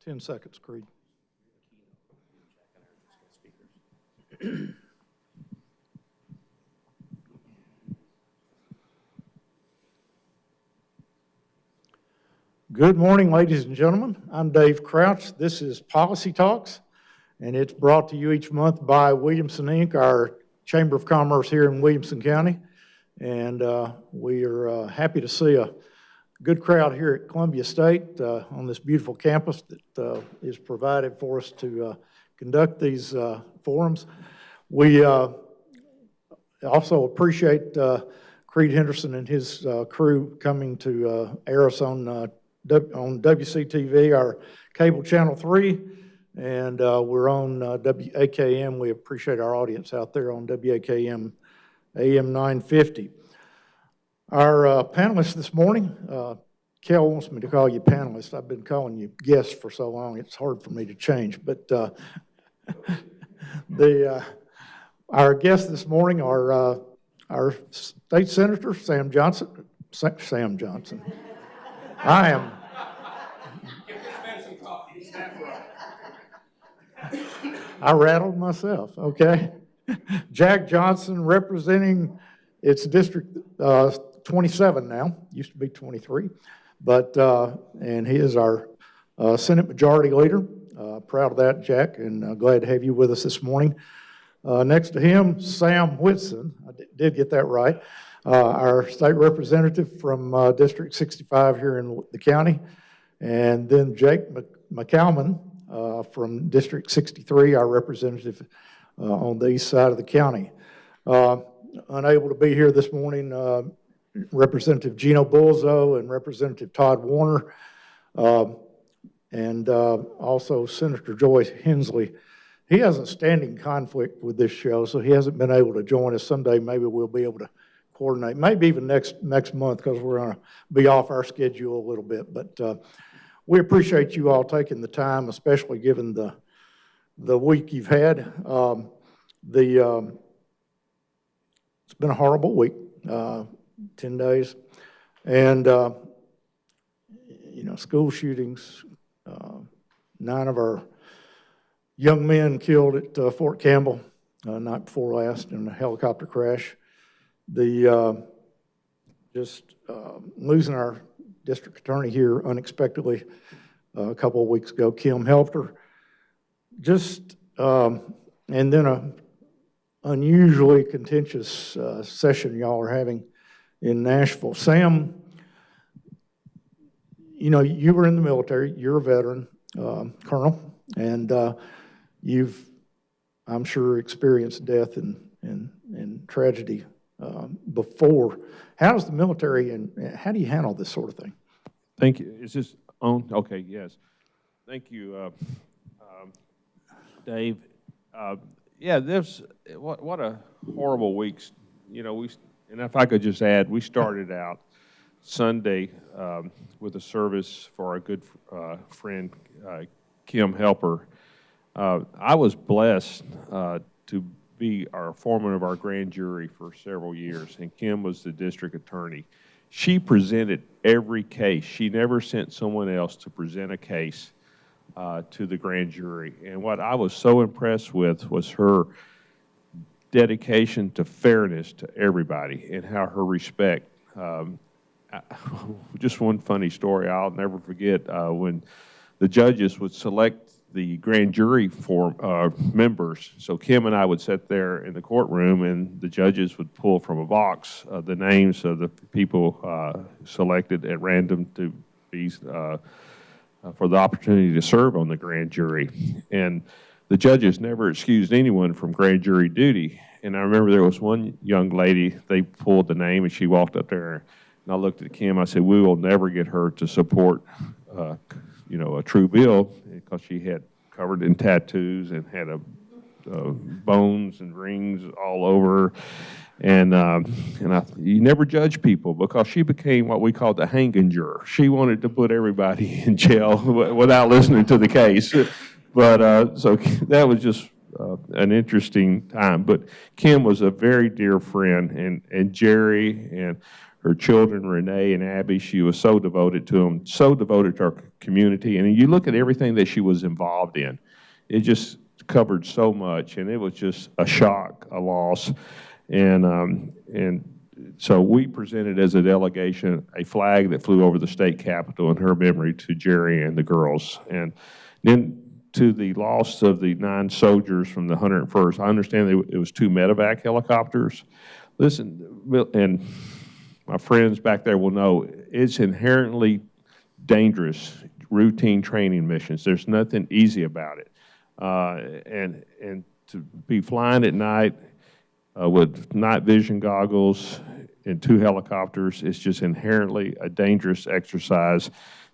10 seconds, Creed. Good morning, ladies and gentlemen. I'm Dave Crouch. This is Policy Talks, and it's brought to you each month by Williamson, Inc., our Chamber of Commerce here in Williamson County. And we are happy to see a good crowd here at Columbia State on this beautiful campus that is provided for us to conduct these forums. We also appreciate Creed Henderson and his crew coming to air us on WCTV, our cable channel 3, and we're on WAKM. We appreciate our audience out there on WAKM AM 950. Our panelists this morning, Kel wants me to call you panelists. I've been calling you guests for so long, it's hard for me to change. But our guests this morning are our state senator, Sam Johnson. Sam Johnson. I am. Give this man some coffee. He's half right. I rattled myself, okay. Jack Johnson, representing its District 27 now, used to be 23, but, and he is our Senate Majority Leader. Proud of that, Jack, and glad to have you with us this morning. Next to him, Sam Whitson, I did get that right, our state representative from District 65 here in the county, and then Jake McCalman from District 63, our representative on the east side of the county. Unable to be here this morning, Representative Gino Bulzo and Representative Todd Warner, and also Senator Joyce Hensley. He has a standing conflict with this show, so he hasn't been able to join us. Someday maybe we'll be able to coordinate, maybe even next month, because we're going to be off our schedule a little bit. But we appreciate you all taking the time, especially given the week you've had. It's been a horrible week, 10 days, and you know, school shootings. 9 of our young men killed at Fort Campbell night before last in a helicopter crash. Just losing our district attorney here unexpectedly a couple of weeks ago. Kim helped her. Just and then a unusually contentious session y'all are having in Nashville. Sam, you know, you were in the military. You're a veteran, colonel, and you've, I'm sure, experienced death and tragedy before. How does the military and how do you handle this sort of thing? Thank you. Is this on? Okay, yes. Thank you, Dave. Yeah, what a horrible week. You know, and if I could just add, we started out Sunday with a service for our good friend Kim Helper. I was blessed to be our foreman of our grand jury for several years, and Kim was the district attorney. She presented every case. She never sent someone else to present a case to the grand jury. And what I was so impressed with was her dedication to fairness to everybody and how her respect. Just one funny story I'll never forget, when the judges would select the grand jury members. So Kim and I would sit there in the courtroom, and the judges would pull from a box the names of the people selected at random to be for the opportunity to serve on the grand jury. And the judges never excused anyone from grand jury duty. And I remember there was one young lady, they pulled the name, and she walked up there, and I looked at Kim, I said, we will never get her to support you know, a true bill, because she had covered in tattoos and had bones and rings all over. And you never judge people, because she became what we called the hanging juror. She wanted to put everybody in jail without listening to the case. But so that was just an interesting time. But Kim was a very dear friend, and Jerry and her children, Renee and Abby. She was so devoted to them, so devoted to our community. And you look at everything that she was involved in, it just covered so much, and it was just a shock, a loss. And so we presented as a delegation a flag that flew over the state capitol in her memory to Jerry and the girls. And then to the loss of the 9 soldiers from the 101st, I understand it was 2 medevac helicopters. Listen, and my friends back there will know, it's inherently dangerous routine training missions. There's nothing easy about it. And to be flying at night with night vision goggles and 2 helicopters, it's just inherently a dangerous exercise.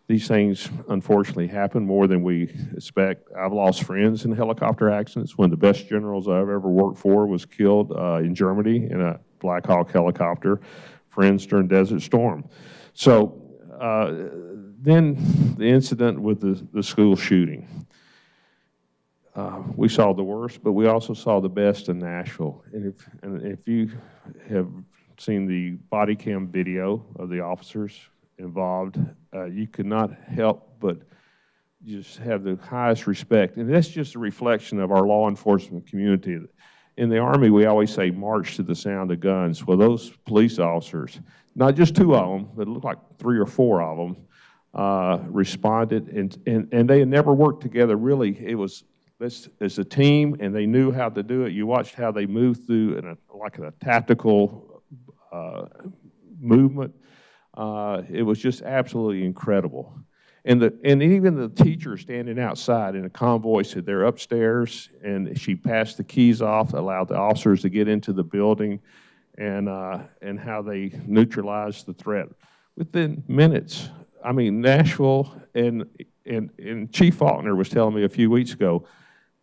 These things, unfortunately, happen more than we expect. I've lost friends in helicopter accidents. One of the best generals I've ever worked for was killed in Germany in a Black Hawk helicopter. Friends during Desert Storm. So then the incident with the school shooting. We saw the worst, but we also saw the best in Nashville. And if you have seen the body cam video of the officers involved, you could not help but just have the highest respect. And that's just a reflection of our law enforcement community. In the Army, we always say, march to the sound of guns. Well, those police officers, not just 2 of them, but it looked like 3 or 4 of them, responded, and they had never worked together, really. It was as a team, and they knew how to do it. You watched how they moved through like a tactical movement. It was just absolutely incredible. And even the teacher standing outside in a convoy said they're upstairs, and she passed the keys off, allowed the officers to get into the building, and how they neutralized the threat within minutes. I mean, Nashville and Chief Faulkner was telling me a few weeks ago,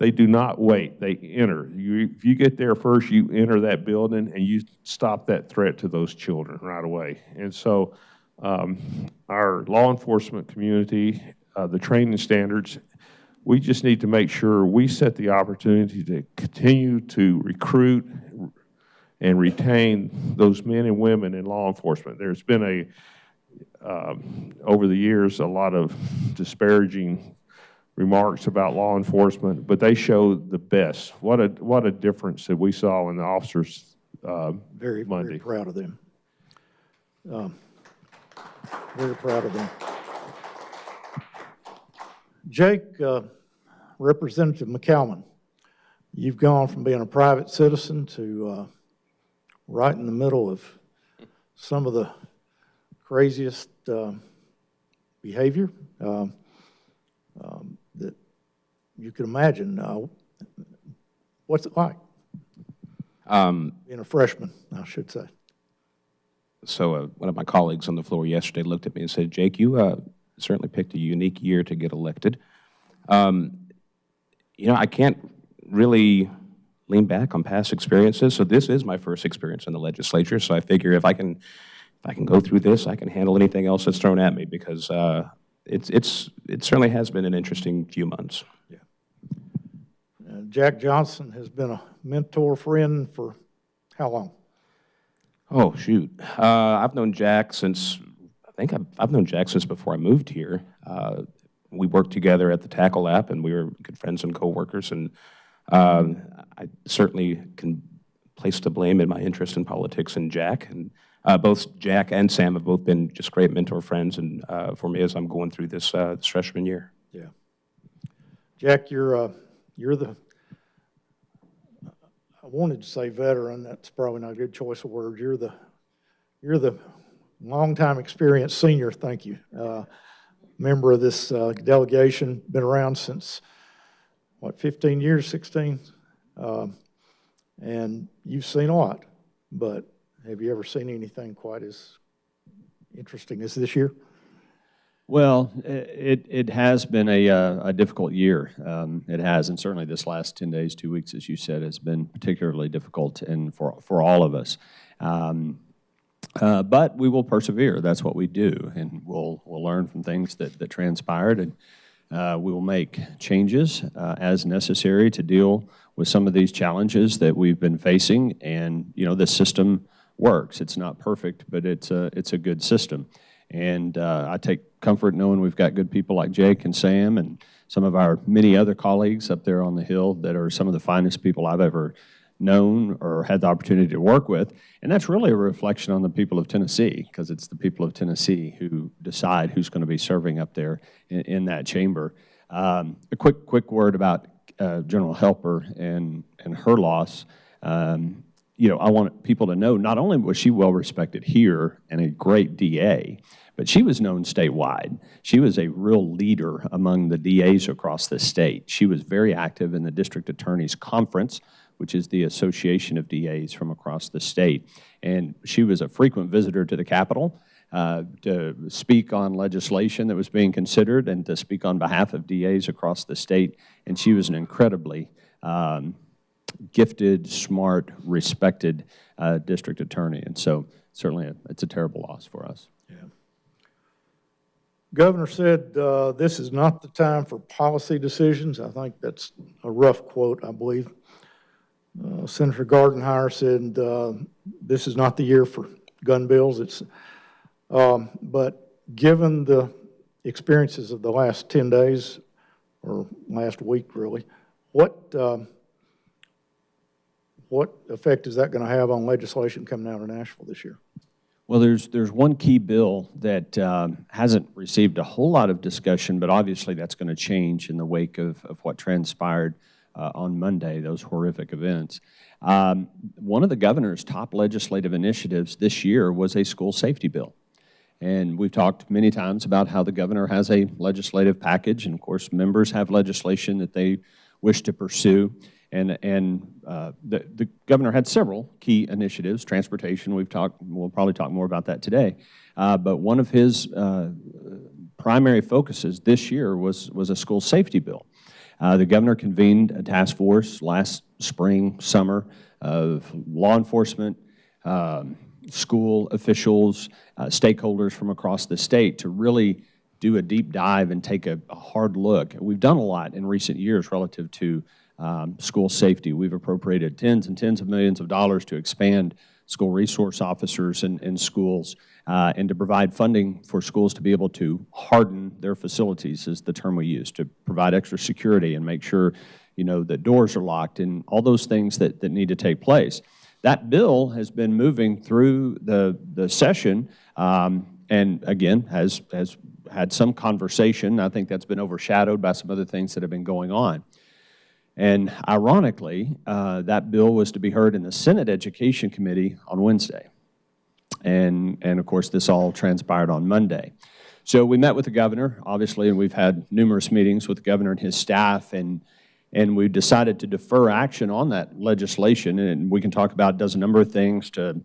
they do not wait. They enter. If you get there first, you enter that building and you stop that threat to those children right away. And so our law enforcement community, the training standards, we just need to make sure we set the opportunity to continue to recruit and retain those men and women in law enforcement. There's been over the years, a lot of disparaging remarks about law enforcement, but they show the best. What a difference that we saw in the officers Monday. Very proud of them. Very proud of them. Jake, Representative McCalman, you've gone from being a private citizen to right in the middle of some of the craziest behavior that you could imagine. What's it like? Being a freshman, I should say. So one of my colleagues on the floor yesterday looked at me and said, Jake, you certainly picked a unique year to get elected. I can't really lean back on past experiences, so this is my first experience in the legislature, so I figure if I can go through this, I can handle anything else that's thrown at me, because it certainly has been an interesting few months. Yeah. Jack Johnson has been a mentor friend for how long? Oh, shoot. I've known Jack since, I've known Jack since before I moved here. We worked together at the Tackle Lab, and we were good friends and coworkers, and I certainly can place the blame in my interest in politics in Jack, and both Jack and Sam have both been just great mentor friends, and for me as I'm going through this freshman year. Yeah, Jack, you're the, I wanted to say veteran. That's probably not a good choice of words. You're the long-time experienced senior. Thank you. Member of this delegation, been around since what, 15 years, 16, and you've seen a lot. But have you ever seen anything quite as interesting as this year? Well, it has been a difficult year. It has, and certainly this last 10 days, 2 weeks, as you said, has been particularly difficult and for all of us. But we will persevere. That's what we do, and we'll learn from things that transpired, and we will make changes as necessary to deal with some of these challenges that we've been facing. And the system works. It's not perfect, but it's a good system. And I take comfort knowing we've got good people like Jake and Sam and some of our many other colleagues up there on the Hill that are some of the finest people I've ever known or had the opportunity to work with. And that's really a reflection on the people of Tennessee, because it's the people of Tennessee who decide who's going to be serving up there in that chamber. A quick word about General Helper and her loss. You know, I want people to know not only was she well respected here and a great DA, but she was known statewide. She was a real leader among the DAs across the state. She was very active in the District Attorney's Conference, which is the association of DAs from across the state. And she was a frequent visitor to the Capitol to speak on legislation that was being considered and to speak on behalf of DAs across the state. And she was an incredibly gifted, smart, respected district attorney. And so certainly it's a terrible loss for us. Yeah. Governor said this is not the time for policy decisions. I think that's a rough quote, I believe. Senator Gardenhire said this is not the year for gun bills. It's, but given the experiences of the last 10 days, or last week really, what effect is that going to have on legislation coming out of Nashville this year? Well, there's one key bill that hasn't received a whole lot of discussion, but obviously that's going to change in the wake of what transpired on Monday, those horrific events. One of the governor's top legislative initiatives this year was a school safety bill. And we've talked many times about how the governor has a legislative package, and of course members have legislation that they wish to pursue. And the governor had several key initiatives. Transportation, we'll probably talk more about that today. But one of his primary focuses this year was a school safety bill. The governor convened a task force last spring, summer, of law enforcement, school officials, stakeholders from across the state to really do a deep dive and take a hard look. We've done a lot in recent years relative to school safety. We've appropriated tens and tens of millions of dollars to expand school resource officers in schools and to provide funding for schools to be able to harden their facilities, is the term we use, to provide extra security and make sure, you know, that doors are locked and all those things that need to take place. That bill has been moving through the session and again has had some conversation. I think that's been overshadowed by some other things that have been going on. And ironically, that bill was to be heard in the Senate Education Committee on Wednesday. And of course, this all transpired on Monday. So we met with the governor, obviously, and we've had numerous meetings with the governor and his staff, and we decided to defer action on that legislation. And we can talk about, does a number of things to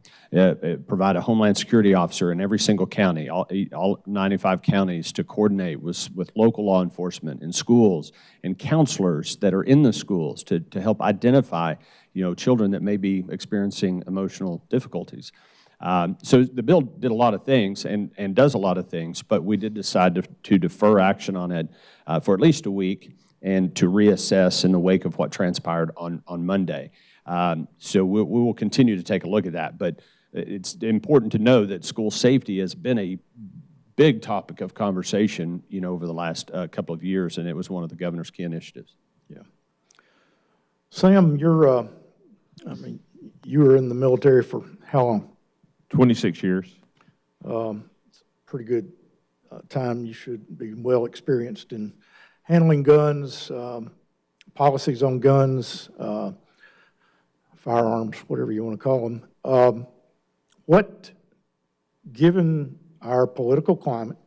provide a Homeland Security officer in every single county, all 95 counties, to coordinate with local law enforcement and schools and counselors that are in the schools to help identify, you know, children that may be experiencing emotional difficulties. So the bill did a lot of things and does a lot of things, but we did decide to defer action on it for at least a week and to reassess in the wake of what transpired on Monday. So we will continue to take a look at that, but it's important to know that school safety has been a big topic of conversation, you know, over the last couple of years, and it was one of the governor's key initiatives. Yeah. Sam, you're, I mean, you were in the military for how long? 26 years. It's a pretty good time. You should be well experienced in handling guns, policies on guns, firearms, whatever you want to call them. What, given our political climate,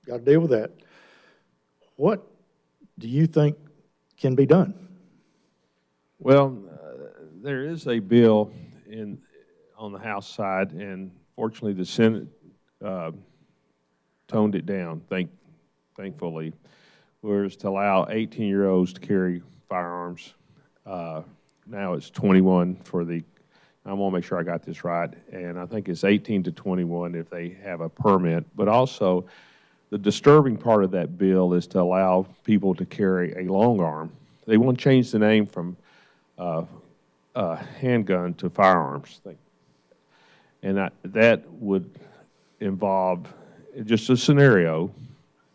got to deal with that, what do you think can be done? Well, there is a bill on the House side, and fortunately the Senate toned it down, thankfully, whereas to allow 18-year-olds to carry firearms. Now it's 21 for the, I want to make sure I got this right, and I think it's 18 to 21 if they have a permit. But also, the disturbing part of that bill is to allow people to carry a long arm. They want to change the name from handgun to firearms. And that would involve just a scenario,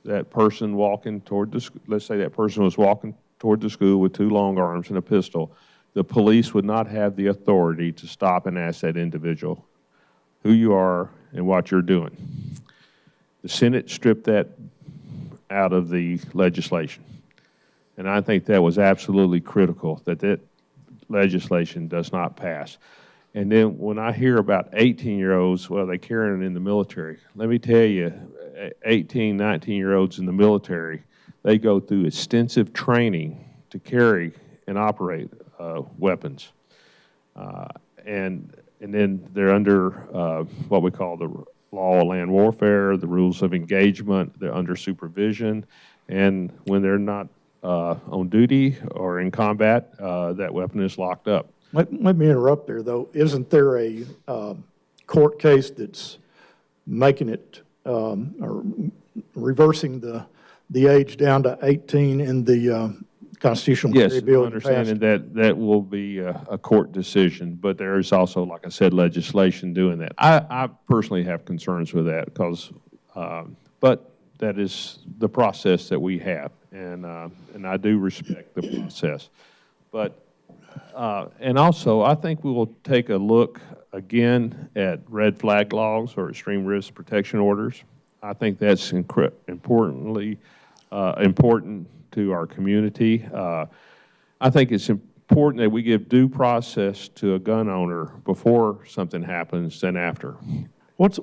that person walking toward the, let's say that person was walking toward the school with 2 long arms and a pistol. The police would not have the authority to stop and ask that individual who you are and what you're doing. The Senate stripped that out of the legislation. And I think that was absolutely critical, that that legislation does not pass. And then when I hear about 18-year-olds, well, they carry it in the military. Let me tell you, 18, 19-year-olds in the military, they go through extensive training to carry and operate weapons. And then they're under what we call the law of land warfare, the rules of engagement, they're under supervision, and when they're not on duty or in combat, that weapon is locked up. Let me interrupt there, though. Isn't there a court case that's making it, or reversing the age down to 18 in the constitutional Yes, carry bill? I understand that will be a court decision, but there is also, like I said, legislation doing that. I personally have concerns with that because, but that is the process that we have, and I do respect the process. But and also, I think we will take a look again at red flag laws or extreme risk protection orders. I think that's important to our community. I think it's important that we give due process to a gun owner before something happens than after. What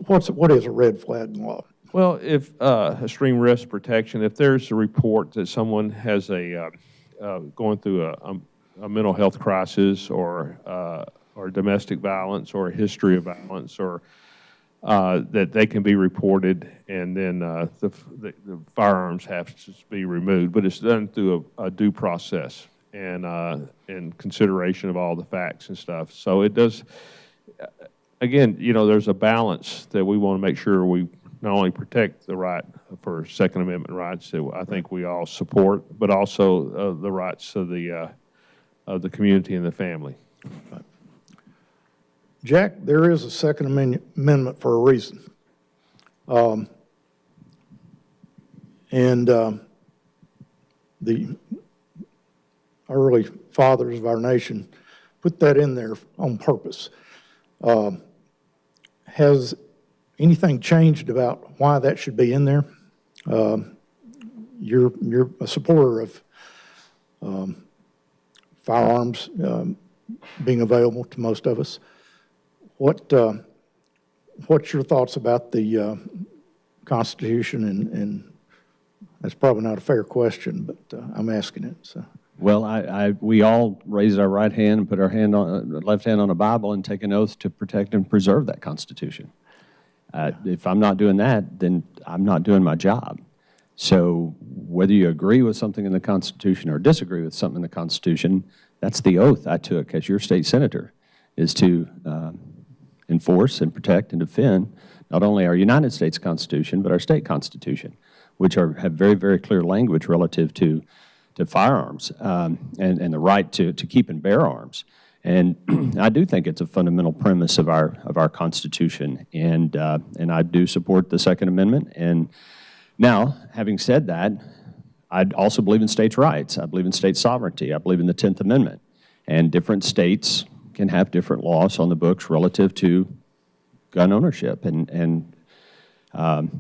is a red flag law? Well, if extreme risk protection, if there's a report that someone has a going through a mental health crisis or domestic violence or a history of violence, or that they can be reported, and then the firearms have to be removed. But it's done through a due process and consideration of all the facts and stuff. So it does, again, you know, there's a balance that we want to make sure we not only protect the right for Second Amendment rights that I think we all support, but also the rights of the community and the family. Jack, there is a Second Amendment for a reason. The early fathers of our nation put that in there on purpose. Has anything changed about why that should be in there? You're a supporter of firearms being available to most of us. What's your thoughts about the Constitution? And that's probably not a fair question, but I'm asking it. So. Well, we all raise our right hand and put our left hand on a Bible and take an oath to protect and preserve that Constitution. If I'm not doing that, then I'm not doing my job. So whether you agree with something in the Constitution or disagree with something in the Constitution, that's the oath I took as your state senator, is to enforce and protect and defend not only our United States Constitution, but our state Constitution, which have very, very clear language relative to firearms and the right to keep and bear arms. And I do think it's a fundamental premise of our Constitution, and I do support the Second Amendment. And now, having said that, I also believe in states' rights. I believe in state sovereignty. I believe in the 10th Amendment. And different states can have different laws on the books relative to gun ownership. And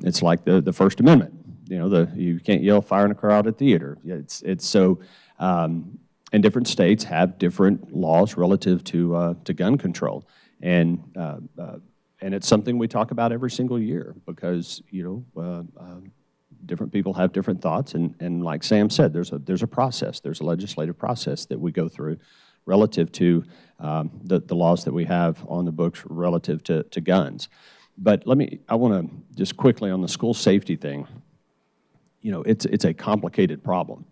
it's like the First Amendment. You know, you can't yell fire in a crowded theater. It's so, and different states have different laws relative to gun control. And it's something we talk about every single year because, you know, different people have different thoughts, and like Sam said, there's a process, there's a legislative process that we go through relative to the laws that we have on the books relative to guns. But I want to just quickly on the school safety thing. You know, it's a complicated problem,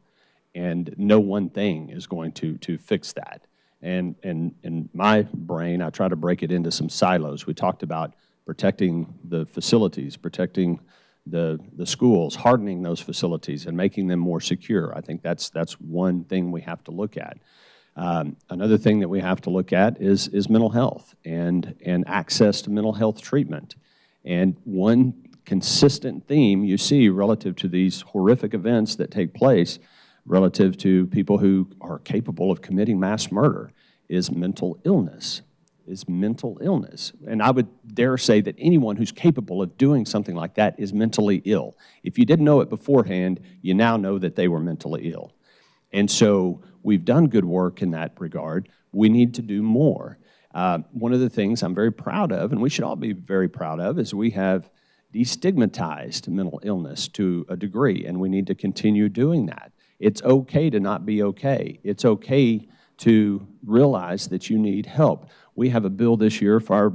and no one thing is going to fix that. And in my brain, I try to break it into some silos. We talked about protecting the facilities, protecting the schools, hardening those facilities and making them more secure. I think that's one thing we have to look at. Another thing that we have to look at is mental health and access to mental health treatment. And one consistent theme you see relative to these horrific events that take place relative to people who are capable of committing mass murder is mental illness. And I would dare say that anyone who's capable of doing something like that is mentally ill. If you didn't know it beforehand, you now know that they were mentally ill. And so we've done good work in that regard. We need to do more. One of the things I'm very proud of, and we should all be very proud of, is we have destigmatized mental illness to a degree, and we need to continue doing that. It's okay to not be okay. It's okay to realize that you need help. We have a bill this year for our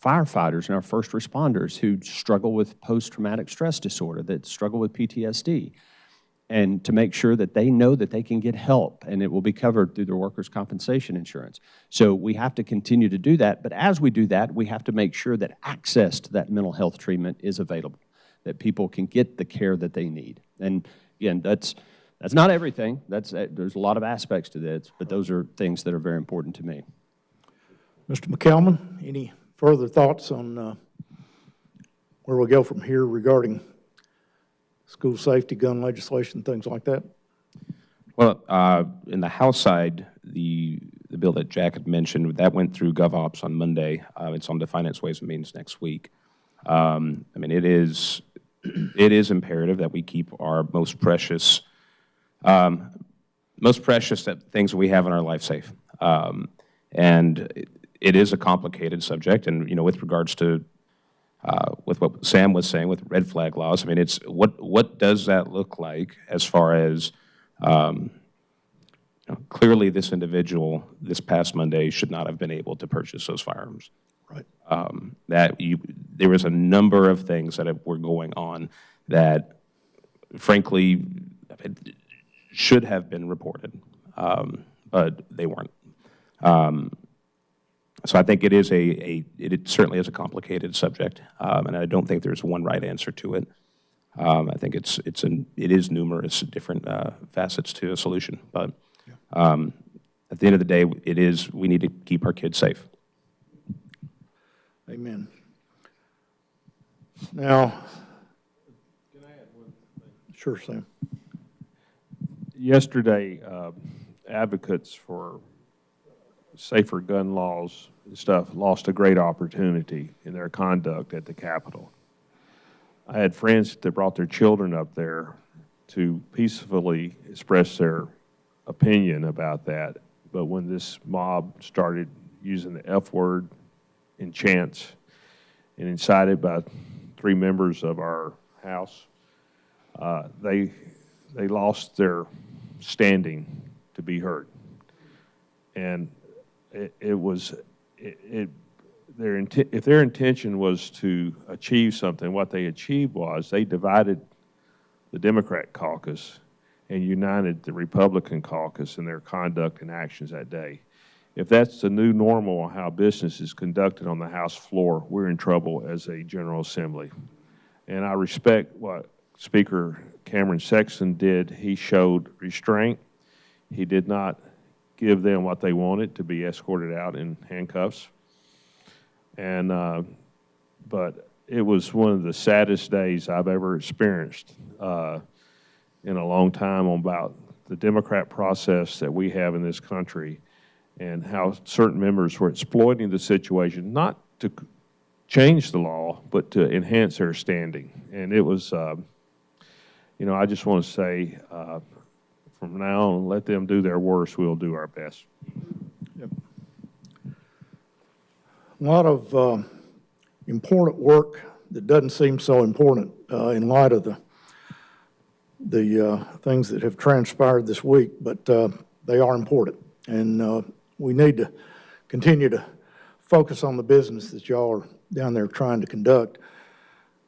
firefighters and our first responders who struggle with post-traumatic stress disorder, that struggle with PTSD, and to make sure that they know that they can get help and it will be covered through their workers' compensation insurance. So we have to continue to do that, but as we do that, we have to make sure that access to that mental health treatment is available, that people can get the care that they need. And again, that's not everything. There's a lot of aspects to this, but those are things that are very important to me. Mr. McCalman, any further thoughts on where we go from here regarding school safety, gun legislation, things like that? Well, in the House side, the bill that Jack had mentioned, that went through GovOps on Monday. It's on the Finance Ways and Means next week. I mean, it is imperative that we keep our most precious things that we have in our life safe. And it is a complicated subject, and with regards to with what Sam was saying with red flag laws, I mean, it's what does that look like as far as clearly this individual this past Monday should not have been able to purchase those firearms. Right. There was a number of things that were going on that, frankly, should have been reported, but they weren't. So I think it certainly is a complicated subject, and I don't think there's one right answer to it. I think it is numerous different facets to a solution, but at the end of the day, we need to keep our kids safe. Amen. Now, can I add one thing? Sure, Sam. Yesterday, advocates for safer gun laws and stuff lost a great opportunity in their conduct at the Capitol. I had friends that brought their children up there to peacefully express their opinion about that, but when this mob started using the F word in chants and incited by 3 members of our House, they lost their standing to be heard. And if their intention was to achieve something, what they achieved was they divided the Democrat caucus and united the Republican caucus in their conduct and actions that day. If that's the new normal on how business is conducted on the House floor, we're in trouble as a General Assembly. And I respect what Speaker Cameron Sexton did. He showed restraint. He did not give them what they wanted, to be escorted out in handcuffs. And but it was one of the saddest days I've ever experienced in a long time about the Democrat process that we have in this country and how certain members were exploiting the situation, not to change the law, but to enhance their standing. And it was, I just want to say, from now on, let them do their worst, we'll do our best. Yep. A lot of important work that doesn't seem so important in light of the things that have transpired this week, but they are important. And we need to continue to focus on the business that y'all are down there trying to conduct.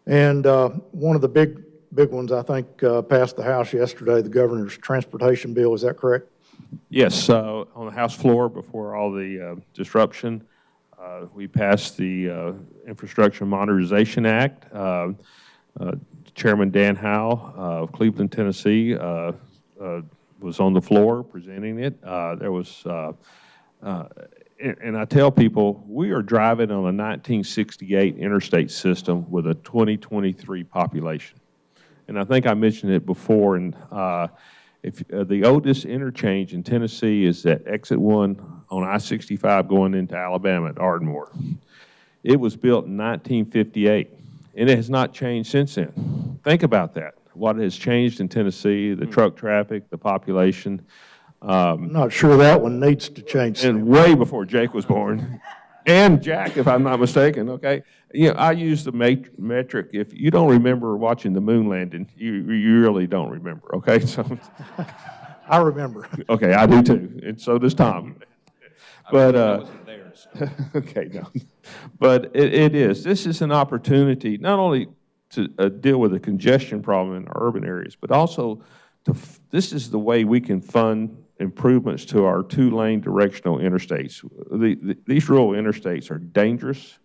And one of the big ones, I think, passed the House yesterday, the governor's transportation bill. Is that correct? Yes, on the House floor before all the disruption, we passed the Infrastructure Modernization Act. Chairman Dan Howe of Cleveland, Tennessee, was on the floor presenting it. There was, and I tell people, we are driving on a 1968 interstate system with a 2023 population. And I think I mentioned it before, and if the oldest interchange in Tennessee is at exit 1 on I-65 going into Alabama at Ardmore. It was built in 1958, and it has not changed since then. Think about that. What has changed in Tennessee, the truck traffic, the population. I'm not sure that one needs to change. And way before Jake was born. And Jack, if I'm not mistaken, okay? You know, I use the metric, if you don't remember watching the moon landing, you really don't remember, okay? So, I remember. okay, I do too, and so does Tom. But, okay, no. But it is. This is an opportunity not only to deal with the congestion problem in urban areas, but also this is the way we can fund improvements to our 2-lane directional interstates. These rural interstates are dangerous.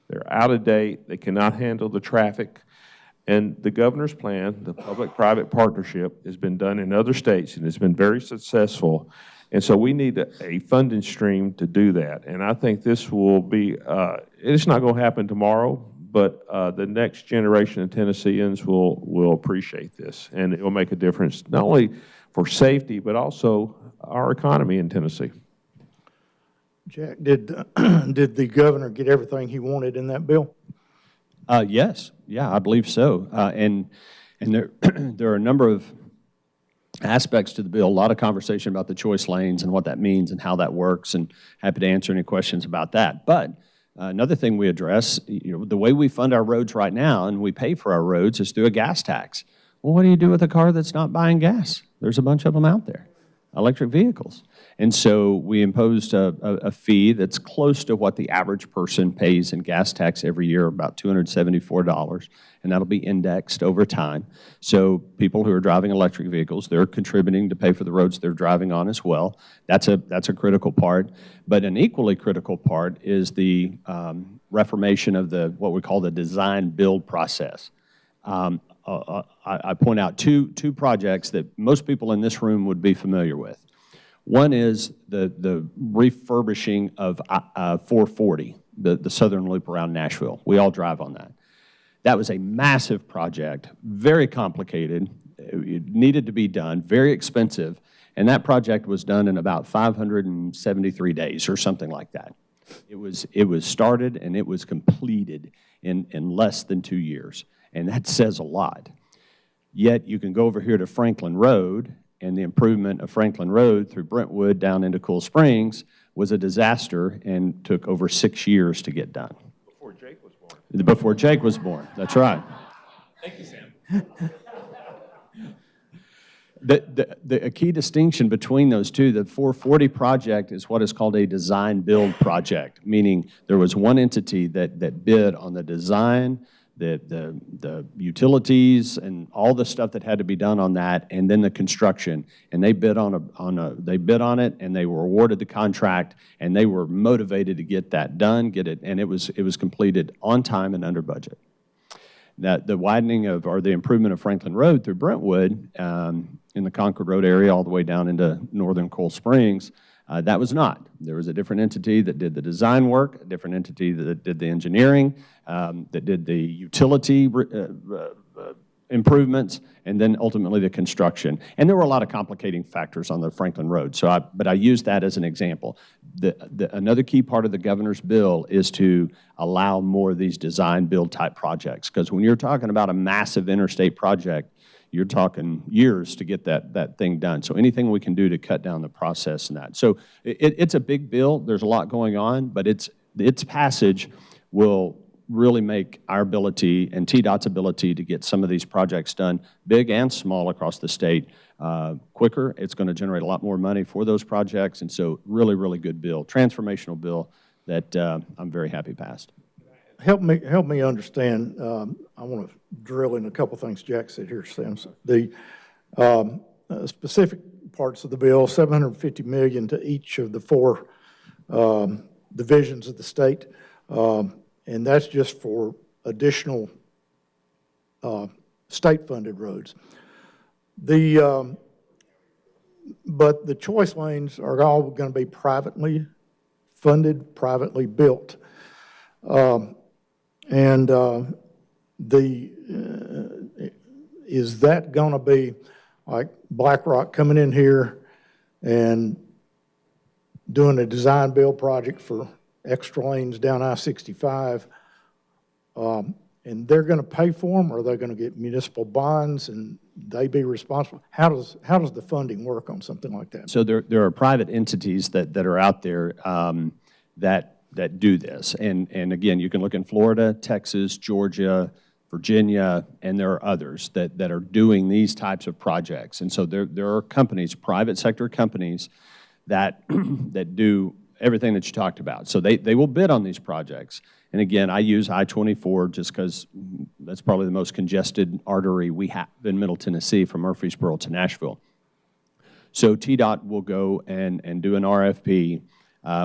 They're out of date. They cannot handle the traffic. And the governor's plan, the public-private partnership, has been done in other states and has been very successful. And so we need a funding stream to do that. And I think this will be, it's not going to happen tomorrow, but the next generation of Tennesseans will appreciate this. And it will make a difference, not only for safety, but also our economy in Tennessee. Jack, did the governor get everything he wanted in that bill? Yes, yeah, I believe so. And there, there are a number of aspects to the bill, a lot of conversation about the choice lanes and what that means and how that works, and happy to answer any questions about that. But another thing we address, the way we fund our roads right now and we pay for our roads is through a gas tax. Well, what do you do with a car that's not buying gas? There's a bunch of them out there, electric vehicles. And so we imposed a fee that's close to what the average person pays in gas tax every year, about $274, and that'll be indexed over time. So people who are driving electric vehicles, they're contributing to pay for the roads they're driving on as well. That's a critical part. But an equally critical part is the reformation of what we call the design-build process. I point out two projects that most people in this room would be familiar with. One is the refurbishing of 440, the southern loop around Nashville. We all drive on that. That was a massive project, very complicated. It needed to be done, very expensive, and that project was done in about 573 days or something like that. It was started and it was completed in less than 2 years, and that says a lot. Yet you can go over here to Franklin Road, and the improvement of Franklin Road through Brentwood down into Cool Springs was a disaster and took over 6 years to get done. Before Jake was born. Before Jake was born, that's right. Thank you, Sam. A key distinction between those two, the 440 project is what is called a design-build project, meaning there was one entity that bid on the design, the utilities, and all the stuff that had to be done on that, and then the construction. And they bid on it, and they were awarded the contract, and they were motivated to get that done, and it was completed on time and under budget. That the widening or the improvement of Franklin Road through Brentwood in the Concord Road area all the way down into northern Cool Springs, that was not. There was a different entity that did the design work, a different entity that did the engineering, that did the utility improvements, and then ultimately the construction. And there were a lot of complicating factors on the Franklin Road, but I use that as an example. Another key part of the governor's bill is to allow more of these design-build type projects, because when you're talking about a massive interstate project, you're talking years to get that thing done. So anything we can do to cut down the process and that. So it's a big bill. There's a lot going on, but its passage will really make our ability and TDOT's ability to get some of these projects done, big and small across the state, quicker. It's going to generate a lot more money for those projects. And so really, really good bill, transformational bill that I'm very happy passed. Help me understand. I want to drill in a couple things Jack said here, Sam. The specific parts of the bill, $750 million to each of the 4 divisions of the state, and that's just for additional state-funded roads. The But the choice lanes are all going to be privately funded, privately built. Is that going to be like BlackRock coming in here and doing a design build project for extra lanes down I-65, and they're going to pay for them, or are they going to get municipal bonds and they be responsible? How does the funding work on something like that? So there are private entities that are out there that do this. And again, you can look in Florida, Texas, Georgia, Virginia, and there are others that are doing these types of projects. And so there are companies, private sector companies, that do everything that you talked about. So they will bid on these projects. And again, I use I-24 just because that's probably the most congested artery we have in Middle Tennessee from Murfreesboro to Nashville. So TDOT will go and do an RFP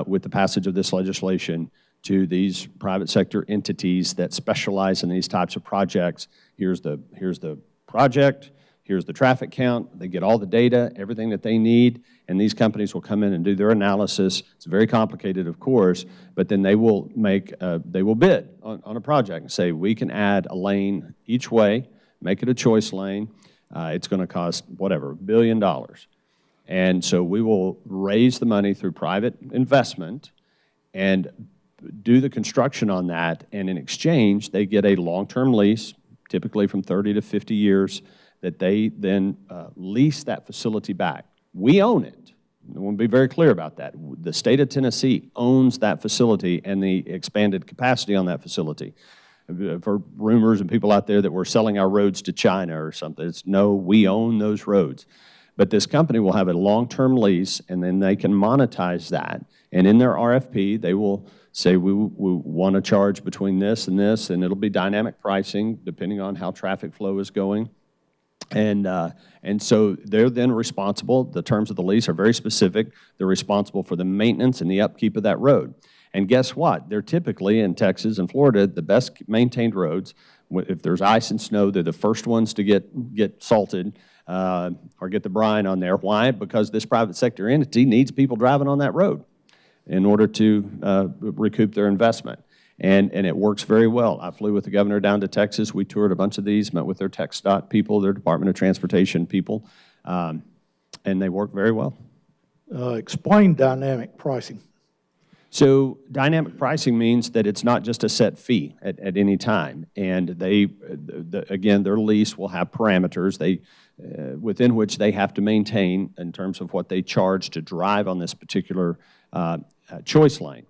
with the passage of this legislation to these private sector entities that specialize in these types of projects. Here's the project, here's the traffic count, they get all the data, everything that they need, and these companies will come in and do their analysis. It's very complicated, of course, but then they will bid on a project and say, we can add a lane each way, make it a choice lane. It's going to cost, whatever, $1 billion. And so we will raise the money through private investment and do the construction on that, and in exchange, they get a long-term lease, typically from 30 to 50 years, that they then lease that facility back. We own it. I want to be very clear about that. The state of Tennessee owns that facility and the expanded capacity on that facility. For rumors and people out there that we're selling our roads to China or something, it's no, we own those roads. But this company will have a long-term lease, and then they can monetize that. And in their RFP, they will say, we want to charge between this, and it'll be dynamic pricing depending on how traffic flow is going. And so they're then responsible. The terms of the lease are very specific. They're responsible for the maintenance and the upkeep of that road. And guess what? They're typically, in Texas and Florida, the best maintained roads. If there's ice and snow, they're the first ones to get salted or get the brine on there. Why? Because this private sector entity needs people driving on that road in order to recoup their investment. And it works very well. I flew with the governor down to Texas. We toured a bunch of these, met with their TxDOT people, their Department of Transportation people, and they work very well. Explain dynamic pricing. So dynamic pricing means that it's not just a set fee at any time. And again, their lease will have parameters within which they have to maintain in terms of what they charge to drive on this particular choice lane.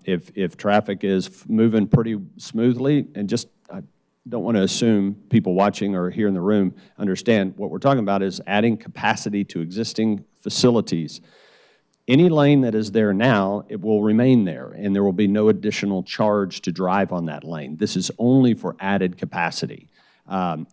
If traffic is moving pretty smoothly, and just I don't want to assume people watching or here in the room understand, what we're talking about is adding capacity to existing facilities. Any lane that is there now, it will remain there, and there will be no additional charge to drive on that lane. This is only for added capacity.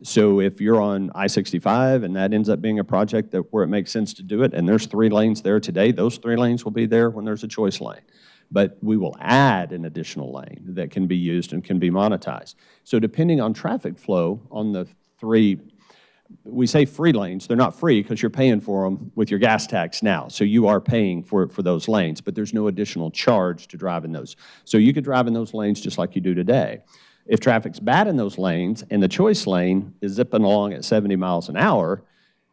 So if you're on I-65 and that ends up being a project where it makes sense to do it, and there's 3 lanes there today, those 3 lanes will be there when there's a choice lane. But we will add an additional lane that can be used and can be monetized. So depending on traffic flow on the 3, we say free lanes. They're not free because you're paying for them with your gas tax now. So you are paying for those lanes, but there's no additional charge to drive in those. So you could drive in those lanes just like you do today. If traffic's bad in those lanes and the choice lane is zipping along at 70 miles an hour,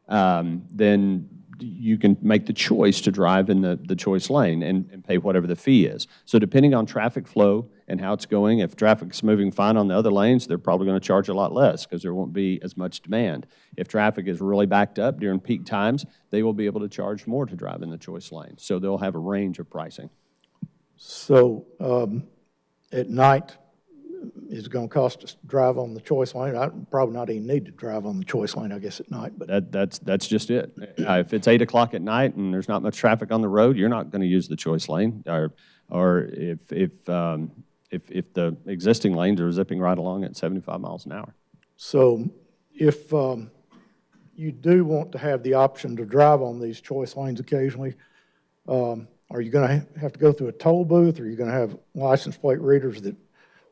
then you can make the choice to drive in the choice lane and pay whatever the fee is. So depending on traffic flow and how it's going, if traffic's moving fine on the other lanes, they're probably going to charge a lot less because there won't be as much demand. If traffic is really backed up during peak times, they will be able to charge more to drive in the choice lane. So they'll have a range of pricing. So at night, is it going to cost us to drive on the choice lane? I probably not even need to drive on the choice lane, I guess, at night. But that's just it. If it's 8 o'clock at night and there's not much traffic on the road, you're not going to use the choice lane. Or if the existing lanes are zipping right along at 75 miles an hour. So if you do want to have the option to drive on these choice lanes occasionally, are you going to have to go through a toll booth, or are you going to have license plate readers that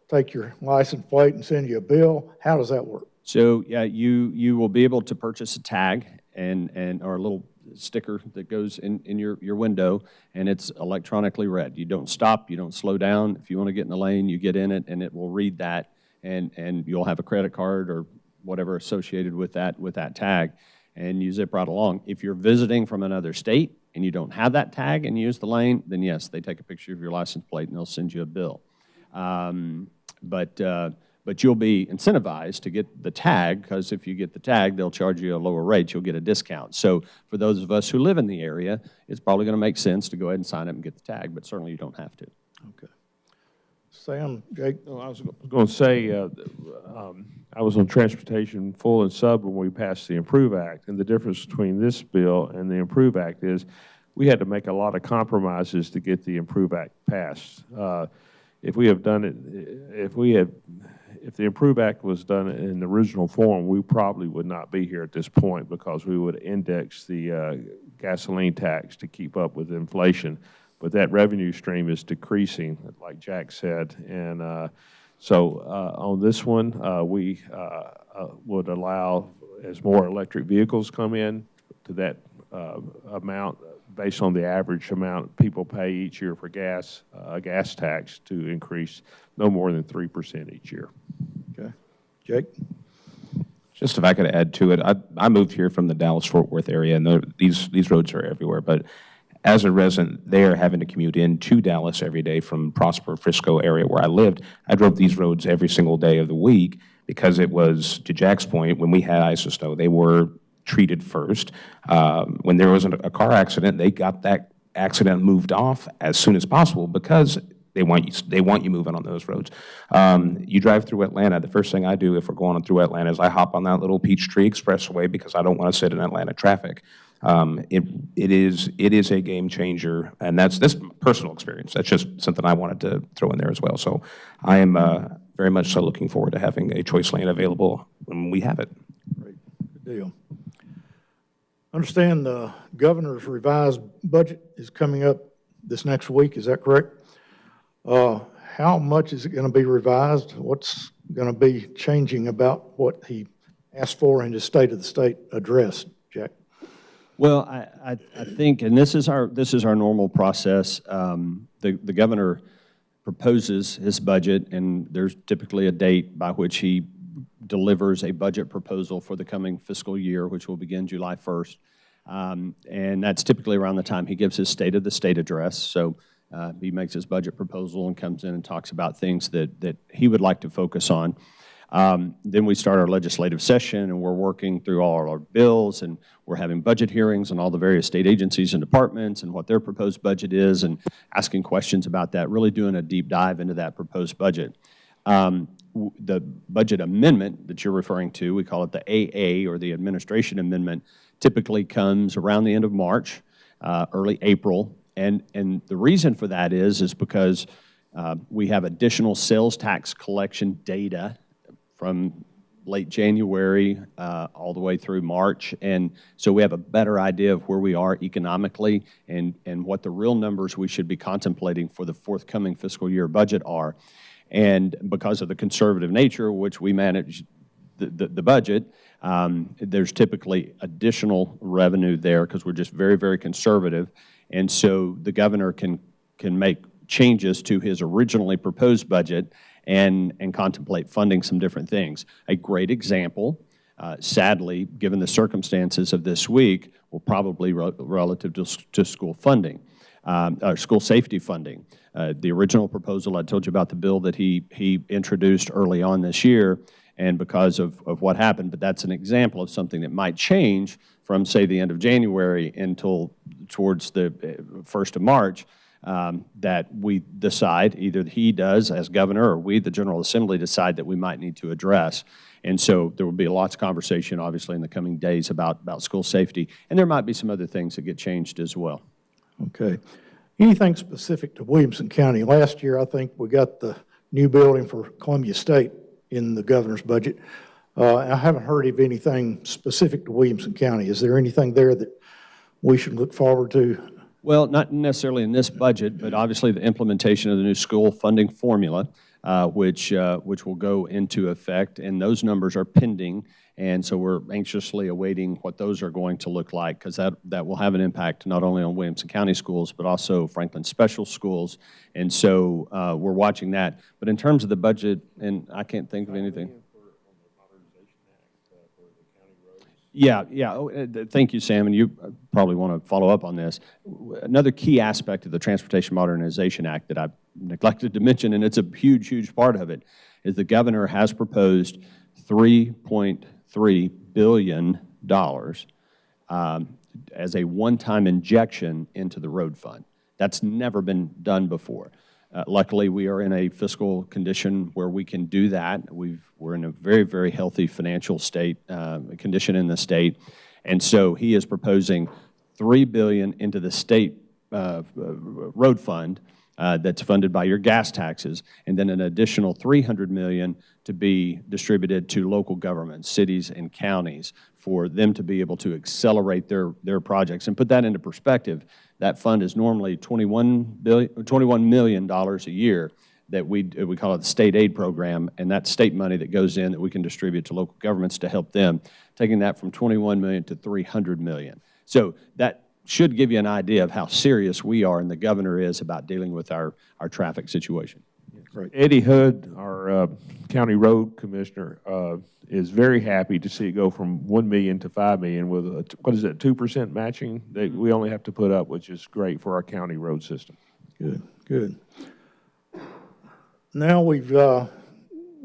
take your license plate and send you a bill? How does that work? So yeah, you will be able to purchase a tag or a little sticker that goes in your window, and it's electronically read. You don't stop, you don't slow down. If you want to get in the lane, you get in it, and it will read that, and you'll have a credit card or whatever associated with that tag, and you zip right along. If you're visiting from another state and you don't have that tag and you use the lane, then yes, they take a picture of your license plate and they'll send you a bill. But you'll be incentivized to get the tag, because if you get the tag, they'll charge you a lower rate. You'll get a discount. So for those of us who live in the area, it's probably going to make sense to go ahead and sign up and get the tag, but certainly you don't have to. Okay. Sam, Jake? No, I was going to say, I was on Transportation Full and Sub when we passed the Improve Act, and the difference between this bill and the Improve Act is we had to make a lot of compromises to get the Improve Act passed. If we have done it, if the Improve Act was done in the original form, we probably would not be here at this point, because we would index the gasoline tax to keep up with inflation. But that revenue stream is decreasing, like Jack said. And so on this one, we would allow, as more electric vehicles come in, to that amount, based on the average amount people pay each year for gas, gas tax to increase no more than 3% each year. Okay. Jake? Just if I could add to it, I moved here from the Dallas-Fort Worth area, and these roads are everywhere. But as a resident there, having to commute into Dallas every day from Prosper, Frisco area where I lived, I drove these roads every single day of the week, because it was, to Jack's point, when we had ice and snow, they were treated first. When there was a car accident, they got that accident moved off as soon as possible, because they want you moving on those roads. You drive through Atlanta, the first thing I do if we're going through Atlanta is I hop on that little Peachtree Expressway, because I don't want to sit in Atlanta traffic. It is a game changer, and that's personal experience. That's just something I wanted to throw in there as well. So I am very much so looking forward to having a choice lane available when we have it. Great. Good deal. Understand the governor's revised budget is coming up this next week. Is that correct? How much is it going to be revised? What's going to be changing about what he asked for in his State of the State address, Jack? Well, I think, and this is our normal process. The governor proposes his budget, and there's typically a date by which he delivers a budget proposal for the coming fiscal year, which will begin July 1st. And that's typically around the time he gives his State of the State address. So he makes his budget proposal and comes in and talks about things that he would like to focus on. Then we start our legislative session, and we're working through all our bills, and we're having budget hearings on all the various state agencies and departments and what their proposed budget is, and asking questions about that, really doing a deep dive into that proposed budget. The budget amendment that you're referring to, we call it the AA, or the administration amendment, typically comes around the end of March, early April. And the reason for that is because we have additional sales tax collection data from late January all the way through March. And so we have a better idea of where we are economically and what the real numbers we should be contemplating for the forthcoming fiscal year budget are. And because of the conservative nature which we manage the budget, there's typically additional revenue there because we're just very, very conservative. And so the governor can make changes to his originally proposed budget and contemplate funding some different things. A great example, sadly, given the circumstances of this week, will probably relative to school funding, or school safety funding. The original proposal, I told you about the bill that he introduced early on this year, and because of what happened, but that's an example of something that might change from, say, the end of January until towards the 1st of March, that we decide, either he does as governor or we, the General Assembly, decide that we might need to address. And so there will be lots of conversation, obviously, in the coming days about school safety, and there might be some other things that get changed as well. Okay. Anything specific to Williamson County? Last year, I think we got the new building for Columbia State in the governor's budget. I haven't heard of anything specific to Williamson County. Is there anything there that we should look forward to? Well, not necessarily in this budget, but obviously the implementation of the new school funding formula, which will go into effect, and those numbers are pending. And so we're anxiously awaiting what those are going to look like, because that will have an impact not only on Williamson County schools, but also Franklin Special Schools. And so we're watching that. But in terms of the budget, and I can't think of anything. Yeah. Oh, thank you, Sam, and you probably want to follow up on this. Another key aspect of the Transportation Modernization Act that I neglected to mention, and it's a huge, huge part of it, is the governor has proposed $3.3 billion as a one-time injection into the road fund. That's never been done before. Luckily, we are in a fiscal condition where we can do that. We're in a very, very healthy financial state, condition in the state. And so he is proposing $3 billion into the state road fund that's funded by your gas taxes, and then an additional $300 million to be distributed to local governments, cities and counties, for them to be able to accelerate their projects. And put that into perspective, that fund is normally $21 million a year that we call it the state aid program, and that's state money that goes in that we can distribute to local governments to help them, taking that from $21 million to $300 million. So that should give you an idea of how serious we are and the governor is about dealing with our traffic situation. Right. Eddie Hood, our county road commissioner, is very happy to see it go from $1 million to $5 million with a, what is it, 2% matching that we only have to put up, which is great for our county road system. Good, good. Now we've, on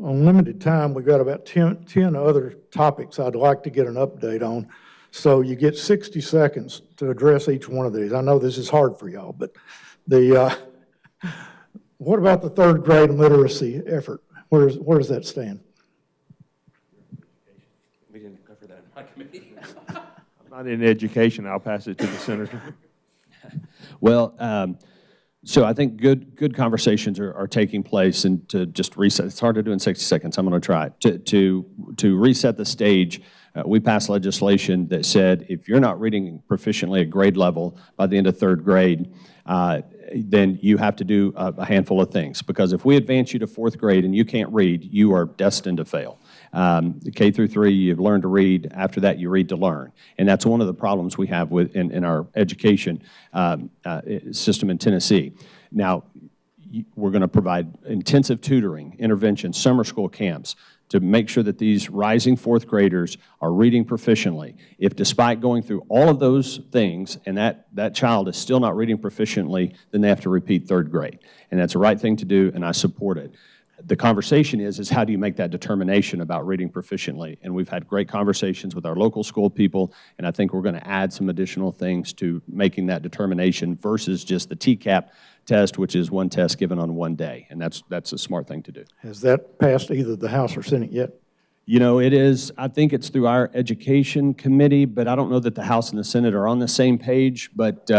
limited time, we've got about 10 other topics I'd like to get an update on. So you get 60 seconds to address each one of these. I know this is hard for y'all, but what about the third grade literacy effort? Where does that stand? We didn't cover that in my committee. I'm not in education. I'll pass it to the senator. Well, so I think good conversations are taking place, and to just reset, it's hard to do in 60 seconds. I'm going to try. To reset the stage, we passed legislation that said if you're not reading proficiently at grade level by the end of third grade, then you have to do a handful of things. Because if we advance you to fourth grade and you can't read, you are destined to fail. K through 3, you've learned to read. After that, you read to learn. And that's one of the problems we have in our education system in Tennessee. Now, we're going to provide intensive tutoring, intervention, summer school camps to make sure that these rising fourth graders are reading proficiently. If despite going through all of those things and that child is still not reading proficiently, then they have to repeat third grade. And that's the right thing to do, and I support it. The conversation is how do you make that determination about reading proficiently? And we've had great conversations with our local school people, and I think we're going to add some additional things to making that determination versus just the TCAP test, which is one test given on one day, and that's a smart thing to do. Has that passed either the House or Senate yet? You know, it is, I think it's through our education committee, but I don't know that the House and the Senate are on the same page, but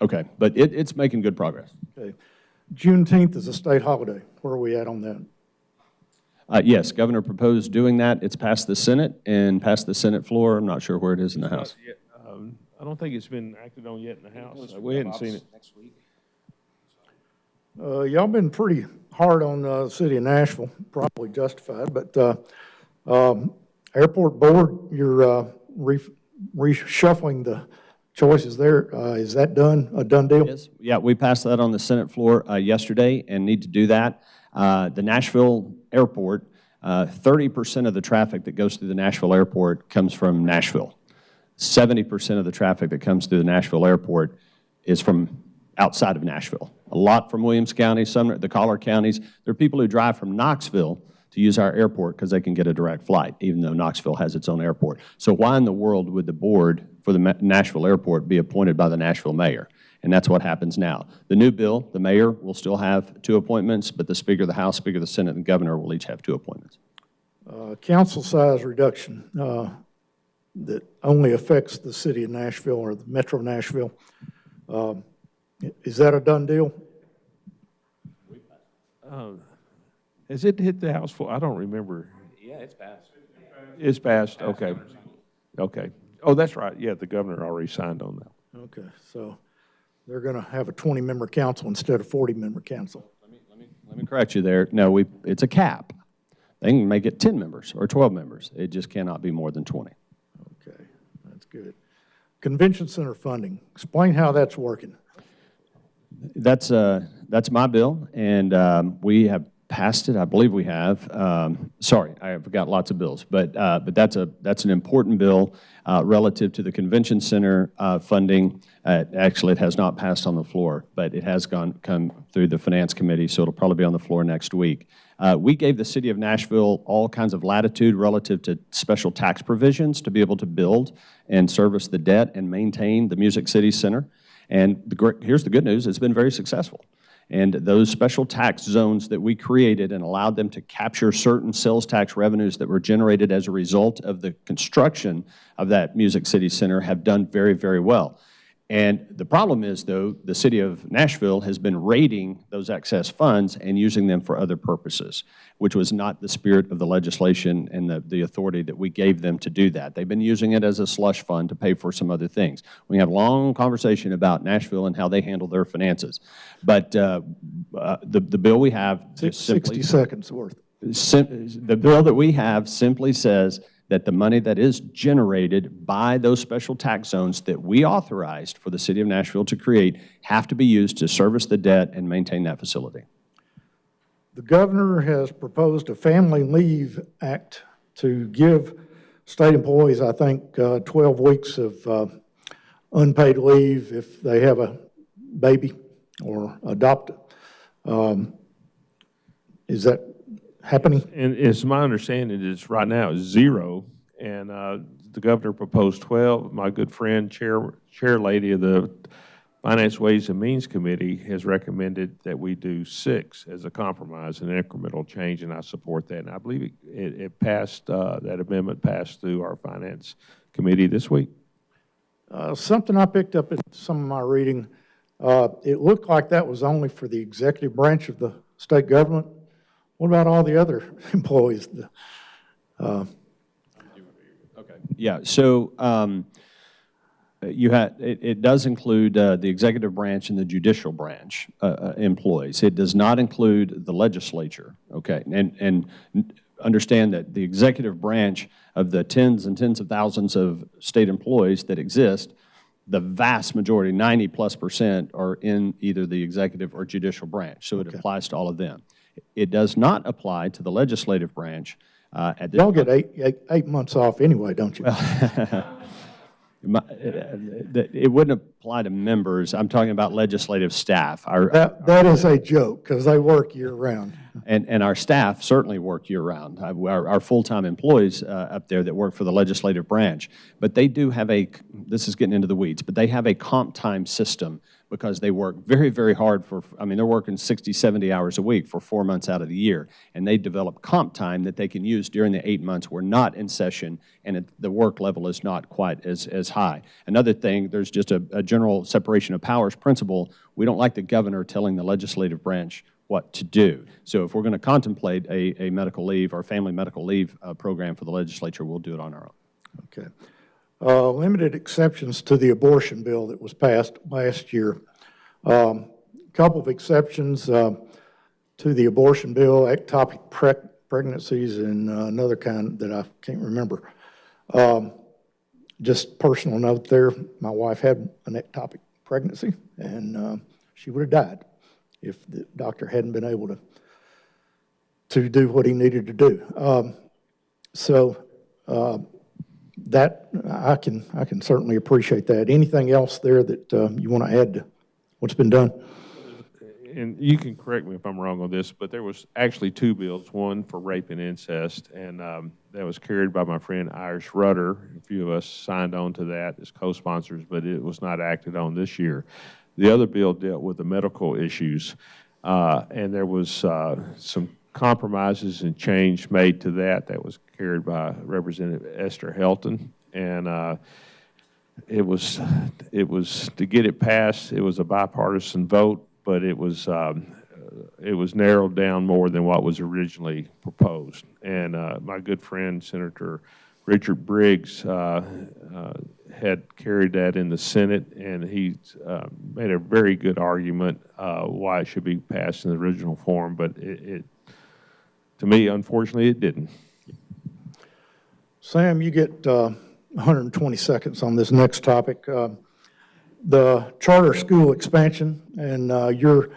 okay, but it's making good progress. Okay. Juneteenth is a state holiday. Where are we at on that? Yes, Governor proposed doing that. It's passed the Senate and passed the Senate floor. I'm not sure where it is in the House. I don't think it's been acted on yet in the House. We hadn't seen it. Next week. Y'all been pretty hard on the city of Nashville, probably justified, but airport board, you're reshuffling the choices there. Is that done, a done deal? Yes. Yeah, we passed that on the Senate floor yesterday and need to do that. The Nashville airport, 30% of the traffic that goes through the Nashville airport comes from Nashville. 70% of the traffic that comes through the Nashville airport is from outside of Nashville. A lot from Williams County, some the collar counties. There are people who drive from Knoxville to use our airport because they can get a direct flight, even though Knoxville has its own airport. So why in the world would the board for the Nashville airport be appointed by the Nashville mayor? And that's what happens now. The new bill, the mayor will still have 2 appointments, but the Speaker of the House, Speaker of the Senate, and Governor will each have 2 appointments. Council size reduction that only affects the city of Nashville or the Metro Nashville. Is that a done deal? Has it hit the House floor? I don't remember. Yeah, it's passed. It's passed, okay. Okay. Oh, that's right. Yeah, the governor already signed on that. Okay, so they're going to have a 20-member council instead of 40-member council. Let me correct you there. No, it's a cap. They can make it 10 members or 12 members. It just cannot be more than 20. Okay, that's good. Convention center funding, explain how that's working. That's my bill, and we have passed it. I believe we have. Sorry, I have got lots of bills, but that's an important bill relative to the convention center funding. Actually, it has not passed on the floor, but it has come through the Finance Committee, so it'll probably be on the floor next week. We gave the city of Nashville all kinds of latitude relative to special tax provisions to be able to build and service the debt and maintain the Music City Center. And here's the good news, it's been very successful. And those special tax zones that we created and allowed them to capture certain sales tax revenues that were generated as a result of the construction of that Music City Center have done very, very well. And the problem is, though, the city of Nashville has been raiding those excess funds and using them for other purposes, which was not the spirit of the legislation and the authority that we gave them to do that. They've been using it as a slush fund to pay for some other things. We have a long conversation about Nashville and how they handle their finances. But the bill we have just 60 seconds worth. The bill that we have simply says that the money that is generated by those special tax zones that we authorized for the city of Nashville to create have to be used to service the debt and maintain that facility. The governor has proposed a family leave act to give state employees, I think, 12 weeks of unpaid leave if they have a baby or adopt. Is that happening? And it's my understanding is right now is 0, and the governor proposed 12. My good friend, chair lady of the Finance, Ways, and Means Committee has recommended that we do 6 as a compromise, an incremental change, and I support that. And I believe it passed, that amendment passed through our Finance Committee this week. Something I picked up in some of my reading, it looked like that was only for the executive branch of the state government. What about all the other employees? Okay. Yeah. So it does include the executive branch and the judicial branch employees. It does not include the legislature. Okay. And understand that the executive branch of the tens and tens of thousands of state employees that exist, the vast majority, 90+%, are in either the executive or judicial branch. So it applies to all of them. It does not apply to the legislative branch. Y'all get eight months off anyway, don't you? It wouldn't apply to members. I'm talking about legislative staff. That is a joke because they work year-round. And our staff certainly work year-round. Our full-time employees up there that work for the legislative branch. But they do have this is getting into the weeds, but they have a comp time system because they work very, very hard they're working 60, 70 hours a week for 4 months out of the year. And they develop comp time that they can use during the 8 months we're not in session and the work level is not quite as high. Another thing, there's just a general separation of powers principle. We don't like the governor telling the legislative branch what to do. So if we're going to contemplate a medical leave or family medical leave program for the legislature, we'll do it on our own. Okay. Limited exceptions to the abortion bill that was passed last year. A couple of exceptions to the abortion bill, ectopic pregnancies and another kind that I can't remember. Just personal note there, my wife had an ectopic pregnancy and she would have died if the doctor hadn't been able to do what he needed to do. That I can certainly appreciate that. Anything else there that you want to add to what's been done? And you can correct me if I'm wrong on this, but there was actually 2 bills, one for rape and incest, and that was carried by my friend Irish Rudder. A few of us signed on to that as co-sponsors, but it was not acted on this year. The other bill dealt with the medical issues, and there was some compromises and change made to that was carried by Representative Esther Helton, and it was to get it passed. It was a bipartisan vote, but it was narrowed down more than what was originally proposed. And my good friend Senator Richard Briggs had carried that in the Senate, and he made a very good argument why it should be passed in the original form, but to me, unfortunately, it didn't. Sam, you get 120 seconds on this next topic. The charter school expansion and your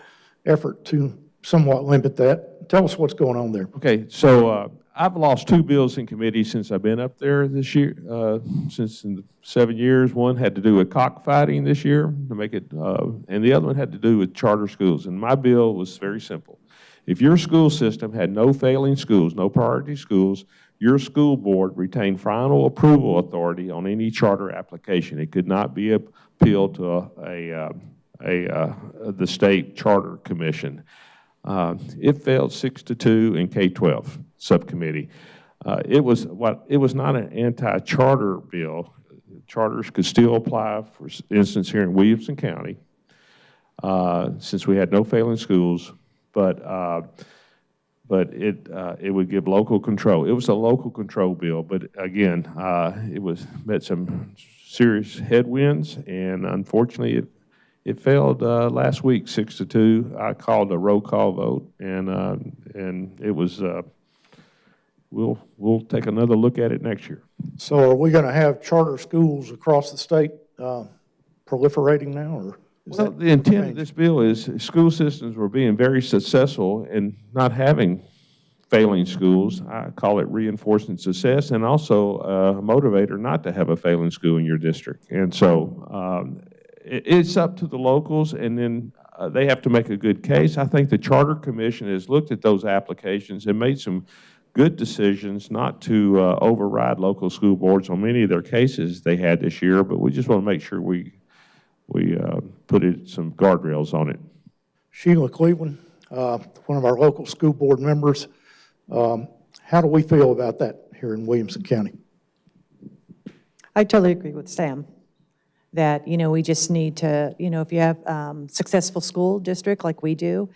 effort to somewhat limit that. Tell us what's going on there. Okay, so I've lost 2 bills in committee since I've been up there this year, since in the 7 years. One had to do with cockfighting this year to make it, and the other one had to do with charter schools. And my bill was very simple. If your school system had no failing schools, no priority schools, your school board retained final approval authority on any charter application. It could not be appealed to the state charter commission. It failed 6-2 in K-12 subcommittee. It was not an anti-charter bill. Charters could still apply, for instance, here in Williamson County, since we had no failing schools, but it would give local control. It was a local control bill, but again, met some serious headwinds, and unfortunately, it failed last week, 6-2. I called a roll call vote, and it was. We'll take another look at it next year. So, are we going to have charter schools across the state proliferating now, or? Well, the intent of this bill is school systems were being very successful in not having failing schools. I call it reinforcing success, and also a motivator not to have a failing school in your district. And so it's up to the locals, and then they have to make a good case. I think the Charter Commission has looked at those applications and made some good decisions not to override local school boards on many of their cases they had this year, but we just want to make sure we put some guardrails on it. Sheila Cleveland, one of our local school board members, how do we feel about that here in Williamson County? I totally agree with Sam that, we just need to, if you have successful school district like we do,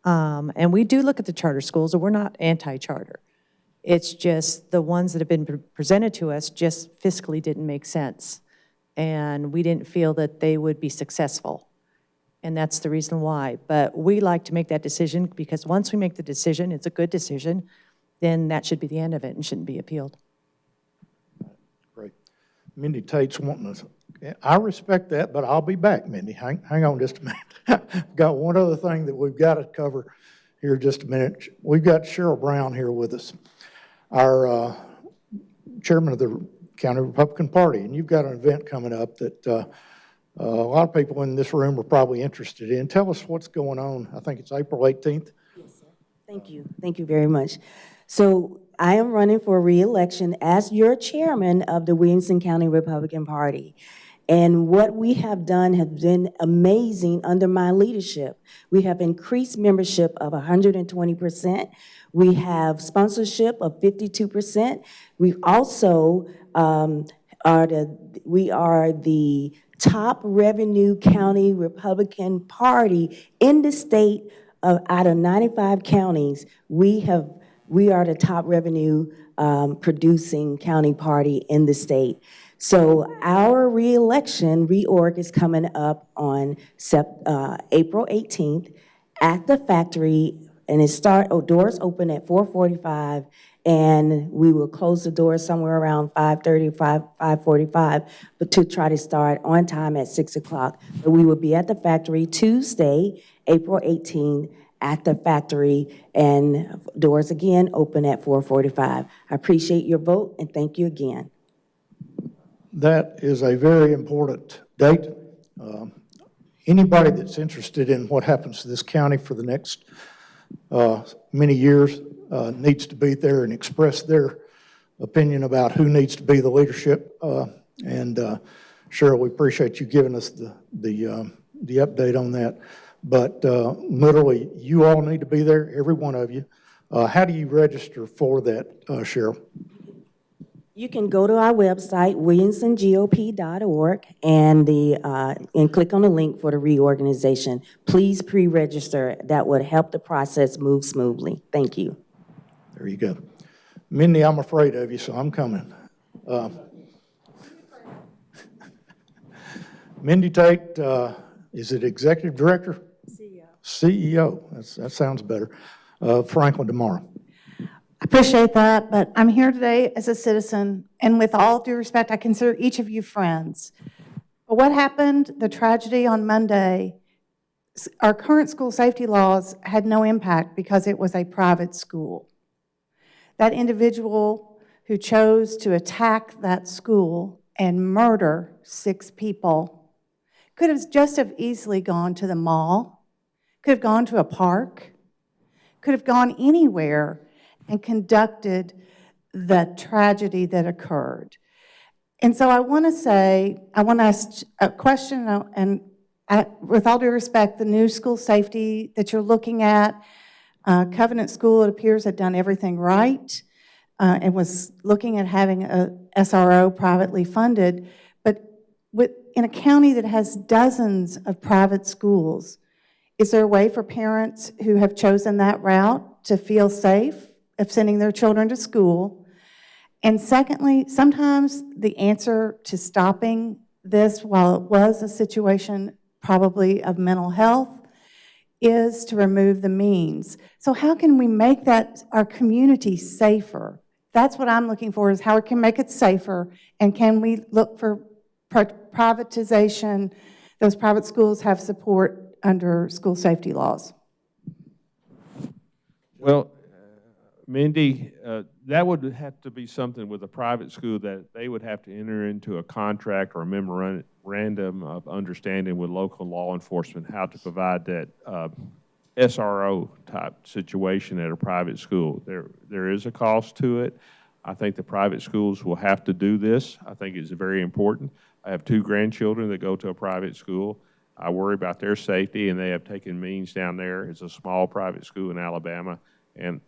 and we do look at the charter schools, and we're not anti-charter. It's just the ones that have been presented to us just fiscally didn't make sense. And we didn't feel that they would be successful. And that's the reason why. But we like to make that decision because once we make the decision, it's a good decision, then that should be the end of it and shouldn't be appealed. Great. Mindy Tate's wanting us. I respect that, but I'll be back, Mindy. Hang on just a minute. Got one other thing that we've got to cover here just a minute. We've got Cheryl Brown here with us, our chairman of the County Republican Party, and you've got an event coming up that a lot of people in this room are probably interested in. Tell us what's going on. I think it's April 18th. Yes, sir. Thank you. Thank you very much. So I am running for re-election as your chairman of the Williamson County Republican Party. And what we have done has been amazing under my leadership. We have increased membership of 120%. We have sponsorship of 52%. We also are the top revenue county Republican Party in the state. Out of 95 counties, we are the top revenue producing county party in the state. So our reorg is coming up on April 18th at the factory, and doors open at 4:45, and we will close the doors somewhere around 5:30, 5:45, but to try to start on time at 6 o'clock. But we will be at the factory Tuesday, April 18th, at the factory, and doors again open at 4:45. I appreciate your vote, and thank you again. That is a very important date. Anybody that's interested in what happens to this county for the next many years needs to be there and express their opinion about who needs to be the leadership. And Cheryl, we appreciate you giving us the update on that. But literally, you all need to be there, every one of you. How do you register for that, Cheryl? You can go to our website, williamsongop.org, and click on the link for the reorganization. Please pre-register. That would help the process move smoothly. Thank you. There you go. Mindy, I'm afraid of you, so I'm coming. Mindy Tate, is it Executive Director? CEO. CEO, that sounds better. Franklin tomorrow. I appreciate that, but I'm here today as a citizen, and with all due respect, I consider each of you friends. But what happened, the tragedy on Monday, our current school safety laws had no impact because it was a private school. That individual who chose to attack that school and murder 6 people could have just as easily gone to the mall, could have gone to a park, could have gone anywhere and conducted the tragedy that occurred. And so I want to ask a question, and with all due respect, the new school safety that you're looking at, Covenant School, it appears, had done everything right and was looking at having a SRO privately funded. But in a county that has dozens of private schools, is there a way for parents who have chosen that route to feel safe of sending their children to school? And secondly, sometimes the answer to stopping this, while it was a situation probably of mental health, is to remove the means. So how can we make that our community safer? That's what I'm looking for, is how we can make it safer, and can we look for privatization? Those private schools have support under school safety laws. Well, Mindy, that would have to be something with a private school that they would have to enter into a contract or a memorandum of understanding with local law enforcement how to provide that SRO type situation at a private school. There is a cost to it. I think the private schools will have to do this. I think it's very important. I have 2 grandchildren that go to a private school. I worry about their safety, and they have taken means down there. It's a small private school in Alabama, and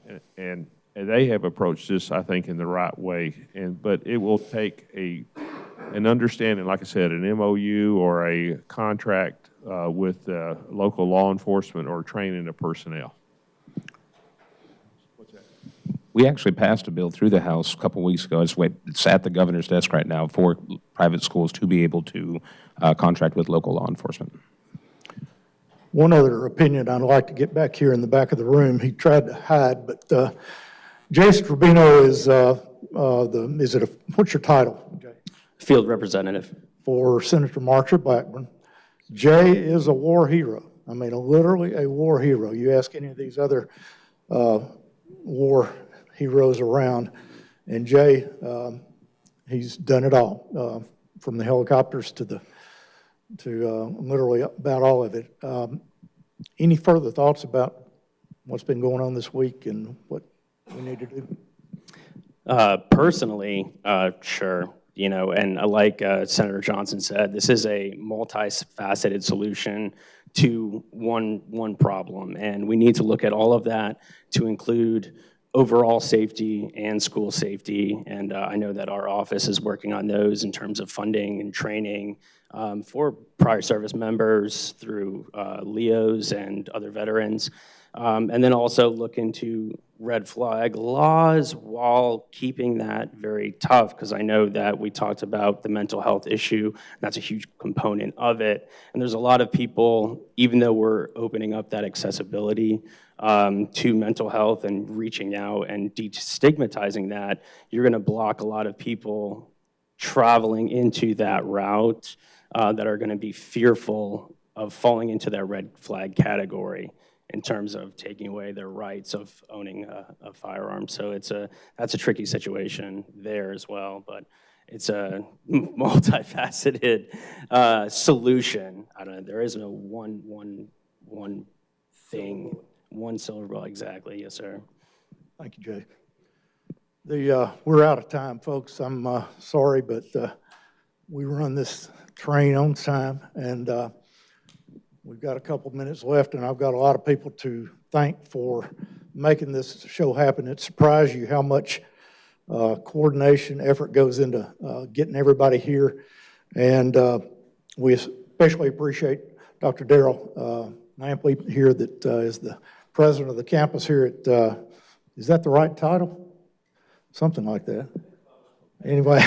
they have approached this, I think, in the right way. But it will take an understanding, like I said, an MOU or a contract with local law enforcement or training of personnel. We actually passed a bill through the House a couple weeks ago. It's at the governor's desk right now for private schools to be able to contract with local law enforcement. One other opinion I'd like to get back here in the back of the room. He tried to hide, but Jay Strabino is what's your title, Jay? Field representative. For Senator Marcia Blackburn. Jay is a war hero. I mean, literally a war hero. You ask any of these other war heroes around, and Jay, he's done it all, from the helicopters to literally about all of it. Any further thoughts about what's been going on this week and what we need to do? Personally, sure. You know, and like Senator Johnson said, this is a multifaceted solution to one problem, and we need to look at all of that to include overall safety and school safety. And I know that our office is working on those in terms of funding and training for prior service members through LEOs and other veterans. And then also look into red flag laws while keeping that very tough, because I know that we talked about the mental health issue. That's a huge component of it. And there's a lot of people, even though we're opening up that accessibility to mental health and reaching out and destigmatizing that, you're going to block a lot of people traveling into that route that are going to be fearful of falling into that red flag category in terms of taking away their rights of owning a firearm. So that's a tricky situation there as well, but it's a multifaceted solution. I don't know, there is no one thing, one silver bullet, exactly, yes, sir. Thank you, Jay. We're out of time, folks. I'm sorry, but we run this train on time, and we've got a couple minutes left, and I've got a lot of people to thank for making this show happen. It surprised you how much coordination, effort goes into getting everybody here, and we especially appreciate Dr. Darrell Lampley here, that is the president of the campus here at, is that the right title? Something like that. Anyway,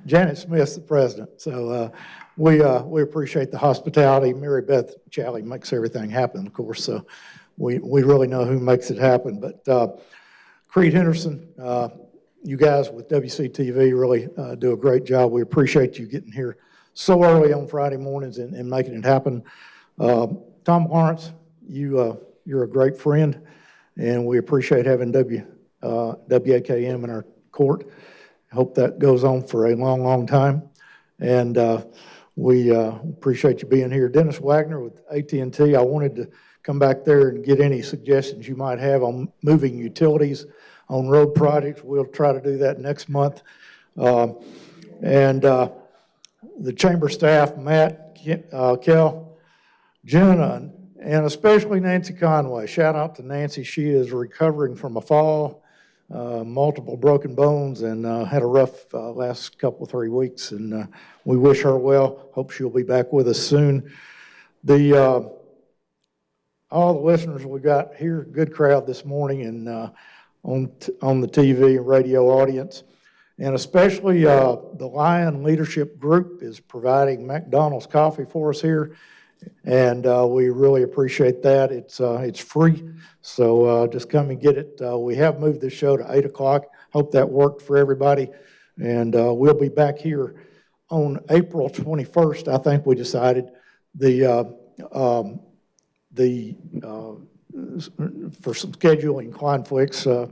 Janet Smith's the president. So we appreciate the hospitality. Mary Beth Challey makes everything happen, of course. So we really know who makes it happen. But Creed Henderson, you guys with WCTV really do a great job. We appreciate you getting here so early on Friday mornings and making it happen. Tom Lawrence, you're a great friend, and we appreciate having WAKM in our court. Hope that goes on for a long, long time. And we appreciate you being here. Dennis Wagner with AT&T, I wanted to come back there and get any suggestions you might have on moving utilities on road projects. We'll try to do that next month. And the chamber staff, Matt, Kel, Jenna, and especially Nancy Conway. Shout out to Nancy. She is recovering from a fall, multiple broken bones, and had a rough last couple, 3 weeks. And we wish her well. Hope she'll be back with us soon. All the listeners we got here, good crowd this morning, and on the TV and radio audience. And especially the Lion Leadership Group is providing McDonald's coffee for us here. And we really appreciate that. It's free, so just come and get it. We have moved the show to 8 o'clock. Hope that worked for everybody. And we'll be back here on April 21st, I think we decided, for some scheduling conflicts. So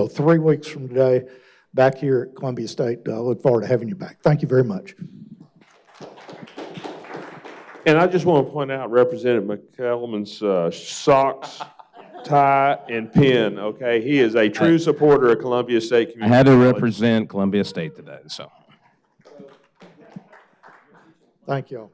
3 weeks from today, back here at Columbia State. Look forward to having you back. Thank you very much. And I just want to point out Representative McCellum's socks, tie, and pin, okay? He is a true supporter of Columbia State Community I had to College. represent Columbia State today, so. Thank you all.